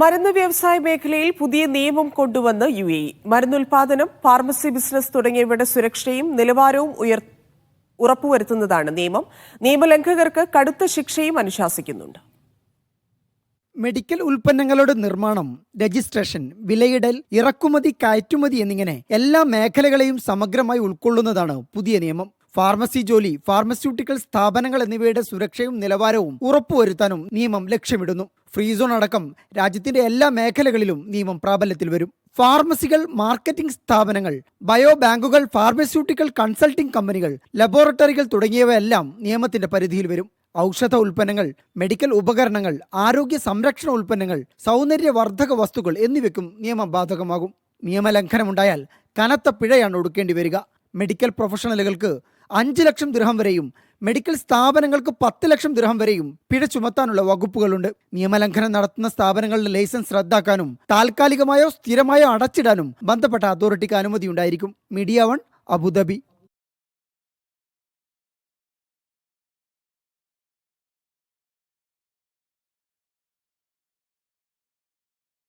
മരുന്ന് വ്യവസായ മേഖലയിൽ പുതിയ നിയമം കൊണ്ടുവന്ന് UAE. മരുന്നുൽപാദനം, ഫാർമസി ബിസിനസ് തുടങ്ങിയവയുടെ സുരക്ഷയും നിലവാരവും ഉറപ്പുവരുത്തുന്നതാണ് നിയമം. നിയമലംഘകർക്ക് കടുത്ത ശിക്ഷയും അനുശാസിക്കുന്നുണ്ട്. മെഡിക്കൽ ഉൽപ്പന്നങ്ങളുടെ നിർമ്മാണം, രജിസ്ട്രേഷൻ, വിലയിടൽ, ഇറക്കുമതി, കയറ്റുമതി എന്നിങ്ങനെ എല്ലാ മേഖലകളെയും സമഗ്രമായി ഉൾക്കൊള്ളുന്നതാണ് പുതിയ നിയമം. ഫാർമസി ജോലി, ഫാർമസ്യൂട്ടിക്കൽ സ്ഥാപനങ്ങൾ എന്നിവയുടെ സുരക്ഷയും നിലവാരവും ഉറപ്പുവരുത്താനും നിയമം ലക്ഷ്യമിടുന്നു. ഫ്രീ സോൺ അടക്കം രാജ്യത്തിന്റെ എല്ലാ മേഖലകളിലും നിയമം പ്രാബല്യത്തിൽ വരും. ഫാർമസികൾ, മാർക്കറ്റിംഗ് സ്ഥാപനങ്ങൾ, ബയോ ബാങ്കുകൾ, ഫാർമസ്യൂട്ടിക്കൽ കൺസൾട്ടിംഗ് കമ്പനികൾ, ലബോറട്ടറികൾ തുടങ്ങിയവയെല്ലാം നിയമത്തിന്റെ പരിധിയിൽ വരും. ഔഷധ ഉൽപ്പന്നങ്ങൾ, മെഡിക്കൽ ഉപകരണങ്ങൾ, ആരോഗ്യ സംരക്ഷണ ഉൽപ്പന്നങ്ങൾ, സൗന്ദര്യവർദ്ധക വസ്തുക്കൾ എന്നിവയ്ക്കും നിയമം ബാധകമാകും. നിയമലംഘനമുണ്ടായാൽ കനത്ത പിഴയാണ് ഒടുക്കേണ്ടി വരിക. മെഡിക്കൽ പ്രൊഫഷണലുകൾക്ക് 5 ലക്ഷം ദിർഹം വരെയും മെഡിക്കൽ സ്ഥാപനങ്ങൾക്ക് 10 ലക്ഷം ദിർഹം വരെയും പിഴ ചുമത്താനുള്ള വകുപ്പുകളുണ്ട്. നിയമലംഘനം നടത്തുന്ന സ്ഥാപനങ്ങളുടെ ലൈസൻസ് റദ്ദാക്കാനും താൽക്കാലികമായോ സ്ഥിരമായോ അടച്ചിടാനും ബന്ധപ്പെട്ട അതോറിറ്റിക്ക് അനുമതിയുണ്ടായിരിക്കും. Media 1, Abu Dhabi.